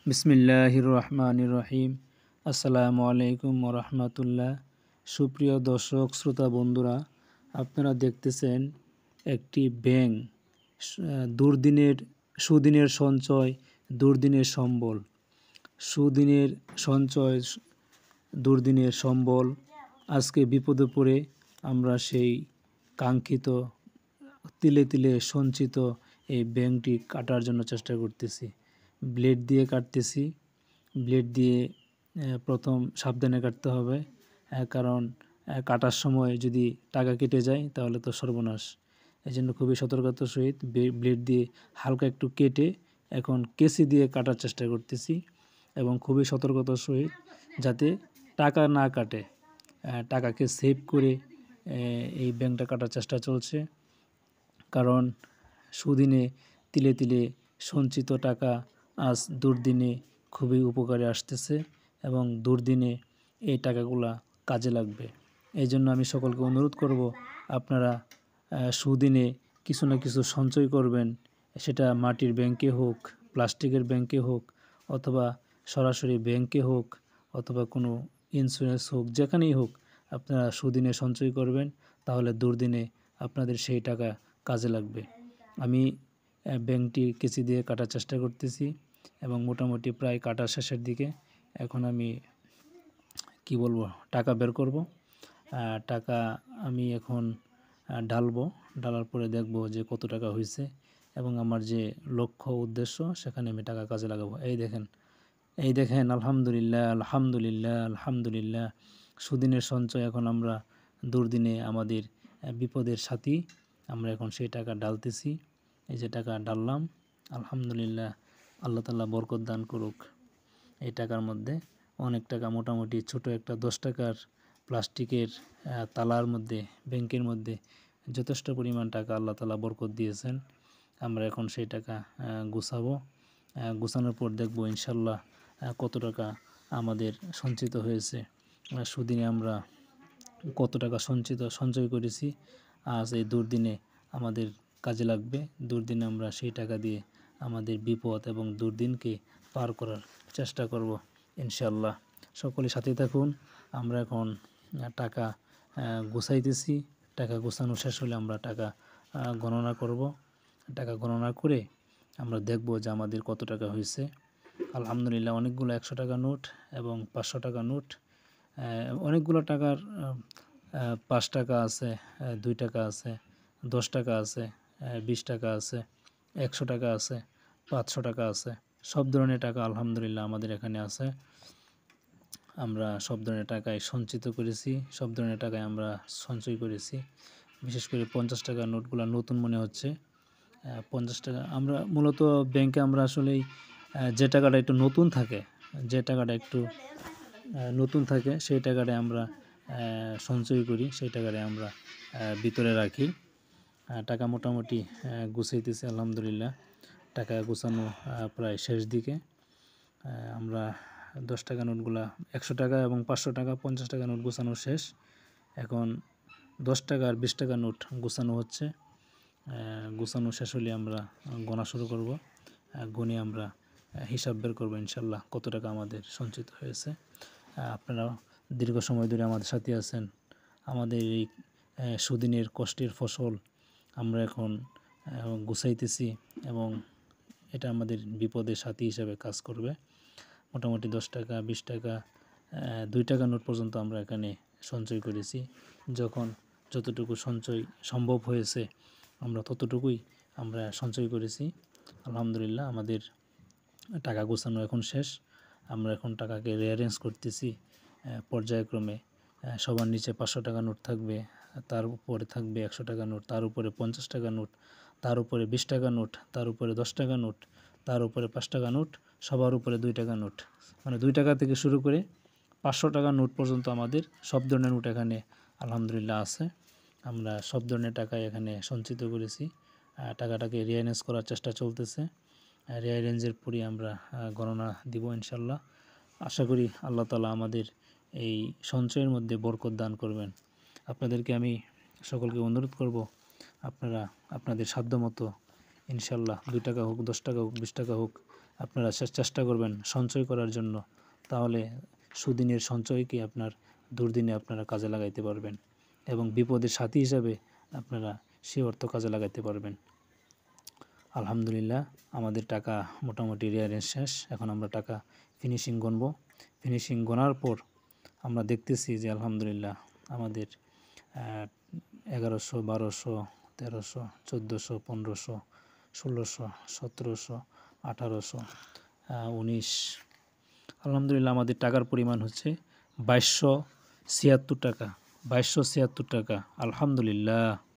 বিসমিল্লাহির রহমানির রহিম। আসসালামু আলাইকুম রহমতুল্লাহ। সুপ্রিয় দর্শক শ্রোতা বন্ধুরা, আপনারা দেখতেছেন একটি ব্যাংক, দুর্দিনের সুদিনের সঞ্চয়, দুর্দিনের সম্বল। সুদিনের সঞ্চয়, দুর্দিনের সম্বল। আজকে বিপদে পড়ে আমরা সেই কাঙ্ক্ষিত তিলে তিলে সঞ্চিত এই ব্যাংকটি কাটার জন্য চেষ্টা করতেছি। ব্লেড দিয়ে কাটতেছি। ব্লেড দিয়ে প্রথম সাবধানে কাটতে হবে, কারণ কাটার সময় যদি টাকা কেটে যায় তাহলে তো সর্বনাশ। এই জন্য খুবই সতর্কতার সহিত ব্লেড দিয়ে হালকা একটু কেটে এখন কেসি দিয়ে কাটার চেষ্টা করতেছি, এবং খুবই সতর্কতার সহিত যাতে টাকা না কাটে, টাকাকে সেভ করে এই ব্যাংকটা কাটার চেষ্টা চলছে। কারণ সুদিনে তিলে তিলে সঞ্চিত টাকা আজ দুর্দিনে খুবই উপকারে আসতেছে, এবং দুর্দিনে এই টাকাগুলা কাজে লাগবে। এই জন্য আমি সকলকে অনুরোধ করব, আপনারা সুদিনে কিছু না কিছু সঞ্চয় করবেন। সেটা মাটির ব্যাংকে হোক, প্লাস্টিকের ব্যাংকে হোক, অথবা সরাসরি ব্যাংকে হোক, অথবা কোনো ইন্স্যুরেন্স হোক, যেখানেই হোক আপনারা সুদিনে সঞ্চয় করবেন, তাহলে দুর্দিনে আপনাদের সেই টাকা কাজে লাগবে। আমি ব্যাংকটি কেচি দিয়ে কাটার চেষ্টা করতেছি, এবং মোটামুটি প্রায় কাটার শেষের দিকে। এখন আমি কি বলবো, টাকা বের করব। টাকা আমি এখন ঢালবো, ঢালার পরে দেখব যে কত টাকা হয়েছে, এবং আমার যে লক্ষ্য উদ্দেশ্য সেখানে আমি টাকা কাজে লাগাবো। এই দেখেন আলহামদুলিল্লাহ, আলহামদুলিল্লাহ, আলহামদুলিল্লাহ। সুদিনের সঞ্চয় এখন আমরা দুর্দিনে আমাদের বিপদের সাথী, আমরা এখন সেই টাকা ডালতেছি। এই যে টাকা ডাললাম, আলহামদুলিল্লাহ, আল্লাহ তাআলা বরকত দান করুক। এই টাকার মধ্যে অনেক টাকা, মোটামুটি ছোট একটা 10 টাকার প্লাস্টিকের তালার মধ্যে, ব্যাংকের মধ্যে যথেষ্ট পরিমাণ টাকা আল্লাহ তাআলা বরকত দিয়েছেন। আমরা এখন সেই টাকা গুছাবো। গুছানোর পর দেখব ইনশাল্লাহ কত টাকা আমাদের সঞ্চিত হয়েছে। সুদিনে আমরা কত টাকা সঞ্চয় করেছি, আজ এই দুর্দিনে আমাদের কাজে লাগবে। দুর্দিনে আমরা সেই টাকা দিয়ে আমাদের বিপদ এবং দুর্দিনকে পার করার চেষ্টা করব ইনশাল্লাহ। সকলে সাথে থাকুন। আমরা এখন টাকা গুছাইতেছি। টাকা গুছানো শেষ হলে আমরা টাকা গণনা করব। টাকা গণনা করে আমরা দেখব যে আমাদের কত টাকা হয়েছে। আলহামদুলিল্লাহ, অনেকগুলো 100 টাকা নোট এবং 500 টাকা নোট, অনেকগুলো টাকার 5 টাকা আছে, 2 টাকা আছে, 10 টাকা আছে, 20 টাকা আছে, 100 টাকা আছে, 500 টাকা আছে। সব ধরনের টাকা আলহামদুলিল্লাহ আমাদের এখানে আছে। আমরা সব ধরনের টাকায় সঞ্চিত করেছি, সব ধরনের টাকায় আমরা সঞ্চয় করেছি। বিশেষ করে 50 টাকার নোটগুলো নতুন মনে হচ্ছে। 50 টাকা আমরা মূলত ব্যাংকে আমরা আসলেই যে টাকাটা একটু নতুন থাকে, যে টাকাটা একটু নতুন থাকে সেই টাকাটাই আমরা সঞ্চয় করি, সেই টাকাটাই আমরা ভিতরে রাখি। টাকা মোটামুটি গুছাইতেছি আলহামদুলিল্লাহ। টাকা গুছানো প্রায় শেষ দিকে। আমরা 10 টাকা নোটগুলা, 100 টাকা এবং 500 টাকা, 50 টাকা নোট গুছানো শেষ। এখন 10 টাকা আর 20 টাকা নোট গুছানো হচ্ছে। গুছানো শেষ হলে আমরা গোনা শুরু করব। গুনে আমরা হিসাব বের করব ইনশাল্লাহ কত টাকা আমাদের সঞ্চিত হয়েছে। আপনারা দীর্ঘ সময় ধরে আমাদের সাথে আছেন। আমাদের এই সুদিনের কষ্টের ফসল আমরা এখন গুছাইতেছি, এবং এটা আমাদের বিপদের সাথী হিসাবে কাজ করবে। মোটামুটি 10 টাকা, 20 টাকা, 2 টাকা নোট পর্যন্ত আমরা এখানে সঞ্চয় করেছি। যখন যতটুকু সঞ্চয় সম্ভব হয়েছে আমরা ততটুকুই আমরা সঞ্চয় করেছি। আলহামদুলিল্লাহ, আমাদের টাকা গোছানো এখন শেষ। আমরা এখন টাকাকে রিঅ্যারেঞ্জ করতেছি পর্যায়ক্রমে। সবার নিচে 500 টাকা নোট থাকবে, তার উপরে থাকবে 100 টাকা নোট, তার উপরে 50 টাকা নোট, তার উপরে 20 টাকা নোট, তার উপরে 10 টাকা নোট, তার উপরে 5 টাকা নোট, সবার উপরে 2 টাকা নোট। মানে 2 টাকা থেকে শুরু করে 500 টাকা নোট পর্যন্ত আমাদের সব ধরনের নোট এখানে আলহামদুলিল্লাহ আছে। আমরা সব ধরনের টাকাই এখানে সঞ্চিত করেছি। টাকাটাকে রিঅ্যারেঞ্জ করার চেষ্টা চলতেছে। রিঅ্যারেঞ্জের পরই আমরা গণনা দিব ইনশাল্লাহ। আশা করি আল্লাহ তাআলা আমাদের এই সঞ্চয়ের মধ্যে বরকত দান করবেন। আপনাদেরকে আমি সকলকে অনুরোধ করব, আপনারা আপনাদের সাধ্যমতো ইনশাল্লাহ 2 টাকা হোক, 10 টাকা হোক, 20 টাকা হোক, আপনারা চেষ্টা করবেন সঞ্চয় করার জন্য, তাহলে সুদিনের সঞ্চয়কে আপনার দুর্দিনে আপনারা কাজে লাগাইতে পারবেন এবং বিপদের সাথী হিসাবে আপনারা সেই অর্থ কাজে লাগাইতে পারবেন। আলহামদুলিল্লাহ, আমাদের টাকা মোটামুটি রিয়ারেন্স শেষ। এখন আমরা টাকা ফিনিশিং গণব। ফিনিশিং গোনার পর আমরা দেখতেছি যে আলহামদুলিল্লাহ আমাদের 1100, 1200, 1300, 1400, 1500, 1600, 1700, 1800, 19, আলহামদুলিল্লাহ আমাদের টাকার পরিমাণ হচ্ছে 2276 টাকা। 2276 টাকা, আলহামদুলিল্লাহ।